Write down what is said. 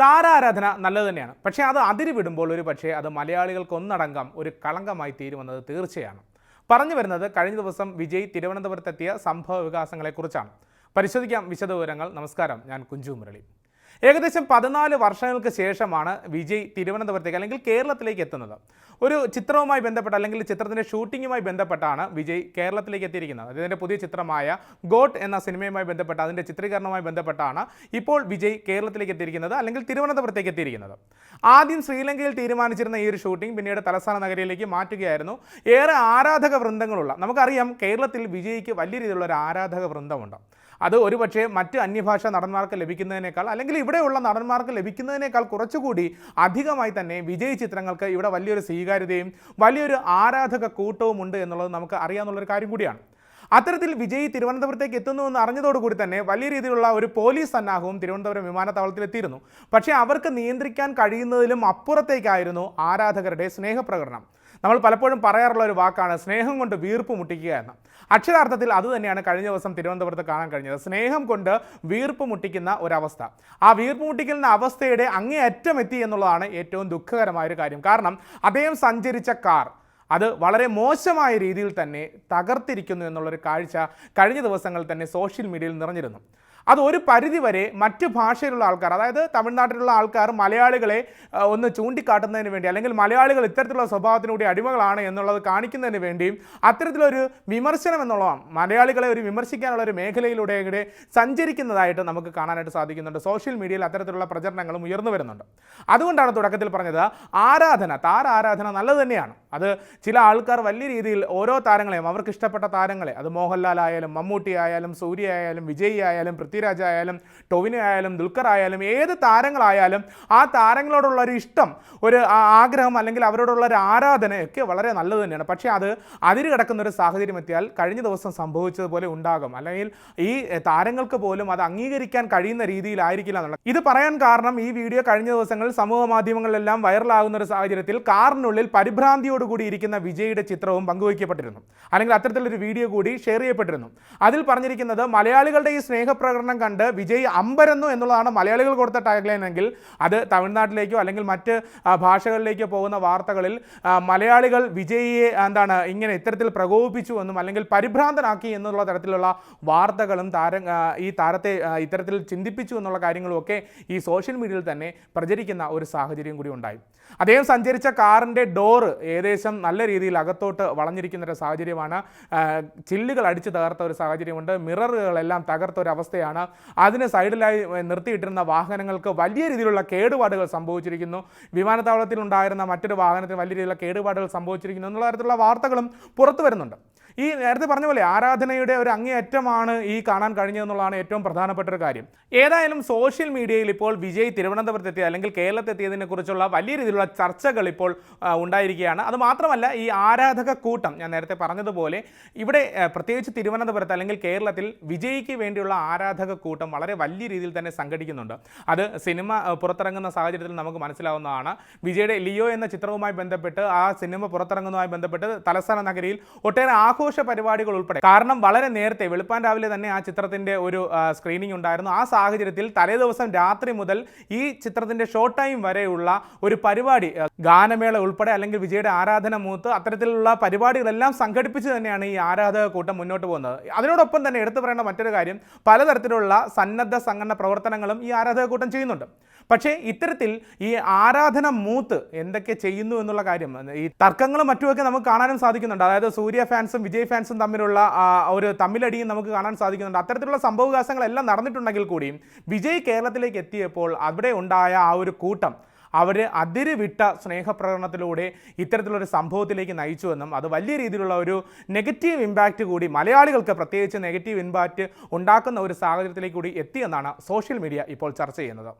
താരാരാധന നല്ലത് തന്നെയാണ്. പക്ഷേ അത് അതിര് വിടുമ്പോൾ ഒരു പക്ഷേ അത് മലയാളികൾക്കൊന്നടങ്കം ഒരു കളങ്കമായി തീരുമെന്നത് തീർച്ചയാണ്. പറഞ്ഞു വരുന്നത് കഴിഞ്ഞ ദിവസം വിജയ് തിരുവനന്തപുരത്തെത്തിയ സംഭവ വികാസങ്ങളെക്കുറിച്ചാണ്. പരിശോധിക്കാം വിശദവിവരങ്ങൾ. നമസ്കാരം, ഞാൻ കുഞ്ചു മുരളി. ഏകദേശം 14 വർഷങ്ങൾക്ക് ശേഷമാണ് വിജയ് തിരുവനന്തപുരത്തേക്ക് അല്ലെങ്കിൽ കേരളത്തിലേക്ക് എത്തുന്നത്. ഒരു ചിത്രവുമായി ബന്ധപ്പെട്ട് അല്ലെങ്കിൽ ചിത്രത്തിൻ്റെ ഷൂട്ടിങ്ങുമായി ബന്ധപ്പെട്ടാണ് വിജയ് കേരളത്തിലേക്ക് എത്തിയിരിക്കുന്നത്. അതിൻ്റെ പുതിയ ചിത്രമായ ഗോട്ട് എന്ന സിനിമയുമായി ബന്ധപ്പെട്ട് അതിൻ്റെ ചിത്രീകരണവുമായി ബന്ധപ്പെട്ടാണ് ഇപ്പോൾ വിജയ് കേരളത്തിലേക്ക് എത്തിയിരിക്കുന്നത് അല്ലെങ്കിൽ തിരുവനന്തപുരത്തേക്ക് എത്തിയിരിക്കുന്നത്. ആദ്യം ശ്രീലങ്കയിൽ തീരുമാനിച്ചിരുന്ന ഈ ഒരു ഷൂട്ടിംഗ് പിന്നീട് തലസ്ഥാന നഗരിയിലേക്ക് മാറ്റുകയായിരുന്നു. ഏറെ ആരാധക വൃന്ദങ്ങളുള്ള, നമുക്കറിയാം കേരളത്തിൽ വിജയ്ക്ക് വലിയ രീതിയിലുള്ള ഒരു ആരാധക വൃന്ദമുണ്ട്. അത് ഒരുപക്ഷെ മറ്റ് അന്യഭാഷ നടന്മാർക്ക് ലഭിക്കുന്നതിനേക്കാൾ അല്ലെങ്കിൽ ഇവിടെയുള്ള നടന്മാർക്ക് ലഭിക്കുന്നതിനേക്കാൾ കുറച്ചുകൂടി അധികമായി തന്നെ വിജയ് ചിത്രങ്ങൾക്ക് ഇവിടെ വലിയൊരു സ്വീകാര്യതയും വലിയൊരു ആരാധക കൂട്ടവും ഉണ്ട് എന്നുള്ളത് നമുക്ക് അറിയാവുന്നൊരു കാര്യം കൂടിയാണ്. അത്തരത്തിൽ വിജയ് തിരുവനന്തപുരത്തേക്ക് എത്തുന്നു എന്ന് അറിഞ്ഞതോടുകൂടി തന്നെ വലിയ രീതിയിലുള്ള ഒരു പോലീസ് സന്നാഹവും തിരുവനന്തപുരം വിമാനത്താവളത്തിൽ എത്തിയിരുന്നു. പക്ഷേ അവർക്ക് നിയന്ത്രിക്കാൻ കഴിയുന്നതിലും അപ്പുറത്തേക്കായിരുന്നു ആരാധകരുടെ സ്നേഹപ്രകടനം. നമ്മൾ പലപ്പോഴും പറയാറുള്ള ഒരു വാക്കാണ് സ്നേഹം കൊണ്ട് വീർപ്പ് മുട്ടിക്കുക എന്ന്. അക്ഷരാർത്ഥത്തിൽ അതുതന്നെയാണ് കഴിഞ്ഞ ദിവസം തിരുവനന്തപുരത്ത് കാണാൻ കഴിഞ്ഞത്. സ്നേഹം കൊണ്ട് വീർപ്പ് മുട്ടിക്കുന്ന ഒരവസ്ഥ. ആ വീർപ്പ് മുട്ടിക്കുന്ന അവസ്ഥയുടെ അങ്ങേയറ്റം എത്തി എന്നുള്ളതാണ് ഏറ്റവും ദുഃഖകരമായൊരു കാര്യം. കാരണം അദ്ദേഹം സഞ്ചരിച്ച കാർ അത് വളരെ മോശമായ രീതിയിൽ തന്നെ തകർത്തിരിക്കുന്നു എന്നുള്ളൊരു കാഴ്ച കഴിഞ്ഞ ദിവസങ്ങളിൽ തന്നെ സോഷ്യൽ മീഡിയയിൽ നിറഞ്ഞിരുന്നു. അത് ഒരു പരിധിവരെ മറ്റ് ഭാഷയിലുള്ള ആൾക്കാർ, അതായത് തമിഴ്നാട്ടിലുള്ള ആൾക്കാർ മലയാളികളെ ഒന്ന് ചൂണ്ടിക്കാട്ടുന്നതിന് വേണ്ടി അല്ലെങ്കിൽ മലയാളികൾ ഇത്തരത്തിലുള്ള സ്വഭാവത്തിനുകൂടി അടിമകളാണ് എന്നുള്ളത് കാണിക്കുന്നതിന് വേണ്ടിയും അത്തരത്തിലൊരു വിമർശനം എന്നുള്ളതാണ് മലയാളികളെ ഒരു വിമർശിക്കാനുള്ള ഒരു മേഖലയിലൂടെ സഞ്ചരിക്കുന്നതായിട്ട് നമുക്ക് കാണാനായിട്ട് സാധിക്കുന്നുണ്ട്. സോഷ്യൽ മീഡിയയിൽ അത്തരത്തിലുള്ള പ്രചരണങ്ങളും ഉയർന്നു വരുന്നുണ്ട്. അതുകൊണ്ടാണ് തുടക്കത്തിൽ പറഞ്ഞത് താരാരാധന നല്ലത് തന്നെയാണ്. അത് ചില ആൾക്കാർ വലിയ രീതിയിൽ ഓരോ താരങ്ങളെയും അവർക്ക് ഇഷ്ടപ്പെട്ട താരങ്ങളെ, അത് മോഹൻലാൽ ആയാലും മമ്മൂട്ടി ആയാലും സൂര്യ ആയാലും വിജയ് ആയാലും പൃഥ്വിരാജ് ആയാലും ടൊവിനോ ആയാലും ദുൽഖർ ആയാലും ഏത് താരങ്ങളായാലും ആ താരങ്ങളോടുള്ള ഒരു ഇഷ്ടം, ഒരു ആഗ്രഹം അല്ലെങ്കിൽ അവരോടുള്ള ഒരു ആരാധനയൊക്കെ വളരെ നല്ലത് തന്നെയാണ്. പക്ഷേ അത് അതിര് കിടക്കുന്ന ഒരു സാഹചര്യം എത്തിയാൽ കഴിഞ്ഞ ദിവസം സംഭവിച്ചതുപോലെ ഉണ്ടാകും. അല്ലെങ്കിൽ ഈ താരങ്ങൾക്ക് പോലും അത് അംഗീകരിക്കാൻ കഴിയുന്ന രീതിയിലായിരിക്കില്ല എന്നുള്ളത്. ഇത് പറയാൻ കാരണം ഈ വീഡിയോ കഴിഞ്ഞ ദിവസങ്ങളിൽ സമൂഹ മാധ്യമങ്ങളിലെല്ലാം വൈറലാകുന്ന ഒരു സാഹചര്യത്തിൽ കാറിനുള്ളിൽ പരിഭ്രാന്തിയോടുകൂടി ഇരിക്കുന്ന വിജയുടെ ചിത്രവും പങ്കുവയ്ക്കപ്പെട്ടിരുന്നു. അല്ലെങ്കിൽ അത്തരത്തിലൊരു വീഡിയോ കൂടി ഷെയർ ചെയ്യപ്പെട്ടിരുന്നു. അതിൽ പറഞ്ഞിരിക്കുന്നത് മലയാളികളുടെ ഈ സ്നേഹപ്രകടനം കണ്ട് വിജയ് അമ്പരന്നു എന്നുള്ളതാണ് മലയാളികൾ കൊടുത്ത ടാഗ്ലൈൻ എങ്കിൽ അത് തമിഴ്നാട്ടിലേക്കോ അല്ലെങ്കിൽ മറ്റ് ഭാഷകളിലേക്കോ പോകുന്ന വാർത്തകളിൽ മലയാളികൾ വിജയിയെ ഇങ്ങനെ ഇത്തരത്തിൽ പ്രകോപിപ്പിച്ചു എന്നും അല്ലെങ്കിൽ പരിഭ്രാന്തനാക്കി എന്നുള്ള തരത്തിലുള്ള വാർത്തകളും ഈ താരത്തെ ഇത്തരത്തിൽ ചിന്തിപ്പിച്ചു എന്നുള്ള കാര്യങ്ങളുമൊക്കെ ഈ സോഷ്യൽ മീഡിയയിൽ തന്നെ പ്രചരിക്കുന്ന ഒരു സാഹചര്യം കൂടി ഉണ്ടായി. അദ്ദേഹം സഞ്ചരിച്ച കാറിൻ്റെ ഡോറ് ഏകദേശം നല്ല രീതിയിൽ അകത്തോട്ട് വളഞ്ഞിരിക്കുന്ന ഒരു സാഹചര്യമാണ്. ചില്ലുകൾ അടിച്ച് തകർത്ത ഒരു സാഹചര്യമുണ്ട്. മിററുകളെല്ലാം തകർത്ത ഒരു അവസ്ഥയാണ്. അതിന് സൈഡിലായി നിർത്തിയിട്ടിരുന്ന വാഹനങ്ങൾക്ക് വലിയ രീതിയിലുള്ള കേടുപാടുകൾ സംഭവിച്ചിരിക്കുന്നു. വിമാനത്താവളത്തിൽ ഉണ്ടായിരുന്ന മറ്റൊരു വാഹനത്തിന് വലിയ രീതിയിലുള്ള കേടുപാടുകൾ സംഭവിച്ചിരിക്കുന്നു എന്നുള്ള തരത്തിലുള്ള വാർത്തകളും പുറത്തു വരുന്നുണ്ട്. ഈ നേരത്തെ പറഞ്ഞ പോലെ ആരാധനയുടെ ഒരു അങ്ങേയറ്റമാണ് ഈ കാണാൻ കഴിഞ്ഞതെന്നുള്ളതാണ് ഏറ്റവും പ്രധാനപ്പെട്ട ഒരു കാര്യം. ഏതായാലും സോഷ്യൽ മീഡിയയിൽ ഇപ്പോൾ വിജയ് തിരുവനന്തപുരത്തെത്തിയ അല്ലെങ്കിൽ കേരളത്തെത്തിയതിനെ കുറിച്ചുള്ള വലിയ രീതിയിലുള്ള ചർച്ചകൾ ഇപ്പോൾ ഉണ്ടായിരിക്കുകയാണ്. അതുമാത്രമല്ല ഈ ആരാധക കൂട്ടം ഞാൻ നേരത്തെ പറഞ്ഞതുപോലെ ഇവിടെ പ്രത്യേകിച്ച് തിരുവനന്തപുരത്ത് അല്ലെങ്കിൽ കേരളത്തിൽ വിജയ്ക്ക് വേണ്ടിയുള്ള ആരാധക കൂട്ടം വളരെ വലിയ രീതിയിൽ തന്നെ സംഘടിക്കുന്നുണ്ട്. അത് സിനിമ പുറത്തിറങ്ങുന്ന സാഹചര്യത്തിൽ നമുക്ക് മനസ്സിലാവുന്നതാണ്. വിജയുടെ ലിയോ എന്ന ചിത്രവുമായി ബന്ധപ്പെട്ട് ആ സിനിമ പുറത്തിറങ്ങുന്നതുമായി ബന്ധപ്പെട്ട് തലസ്ഥാന നഗരിയിൽ ഒട്ടേറെ ആഘോഷ പരിപാടികൾ ഉൾപ്പെടെ, കാരണം വളരെ നേരത്തെ വെളുപ്പാൻ രാവിലെ തന്നെ ആ ചിത്രത്തിന്റെ ഒരു സ്ക്രീനിങ് ഉണ്ടായിരുന്നു. ആ സാഹചര്യത്തിൽ തലേദിവസം രാത്രി മുതൽ ഈ ചിത്രത്തിന്റെ ഷോർട്ട് ടൈം വരെയുള്ള ഒരു പരിപാടി, ഗാനമേള ഉൾപ്പെടെ അല്ലെങ്കിൽ വിജയുടെ ആരാധന മൂത്ത് അത്തരത്തിലുള്ള പരിപാടികളെല്ലാം സംഘടിപ്പിച്ച് തന്നെയാണ് ഈ ആരാധക കൂട്ടം മുന്നോട്ട് പോകുന്നത്. അതിനോടൊപ്പം തന്നെ എടുത്തു പറയേണ്ട മറ്റൊരു കാര്യം, പലതരത്തിലുള്ള സന്നദ്ധ സംഘടന പ്രവർത്തനങ്ങളും ഈ ആരാധക കൂട്ടം ചെയ്യുന്നുണ്ട്. പക്ഷേ ഇത്തരത്തിൽ ഈ ആരാധന മൂത്ത് എന്തൊക്കെ ചെയ്യുന്നു എന്നുള്ള കാര്യം, ഈ തർക്കങ്ങളും മറ്റുമൊക്കെ നമുക്ക് കാണാനും സാധിക്കുന്നുണ്ട്. അതായത് സൂര്യ ഫാൻസും വിജയ് ഫാൻസും തമ്മിലുള്ള ഒരു തമ്മിലടിയും നമുക്ക് കാണാൻ സാധിക്കുന്നുണ്ട്. അത്തരത്തിലുള്ള സംഭവവികാസങ്ങളെല്ലാം നടന്നിട്ടുണ്ടെങ്കിൽ കൂടിയും വിജയ് കേരളത്തിലേക്ക് എത്തിയപ്പോൾ അവിടെ ഉണ്ടായ ആ ഒരു കൂട്ടം അവർ അതിര് വിട്ട സ്നേഹപ്രകടനത്തിലൂടെ ഇത്തരത്തിലൊരു സംഭവത്തിലേക്ക് നയിച്ചുവെന്നും അത് വലിയ രീതിയിലുള്ള ഒരു നെഗറ്റീവ് ഇമ്പാക്റ്റ് കൂടി മലയാളികൾക്ക് പ്രത്യേകിച്ച് നെഗറ്റീവ് ഇമ്പാക്റ്റ് ഉണ്ടാക്കുന്ന ഒരു സാഹചര്യത്തിലേക്ക് കൂടി എത്തിയെന്നാണ് സോഷ്യൽ മീഡിയ ഇപ്പോൾ ചർച്ച ചെയ്യുന്നത്.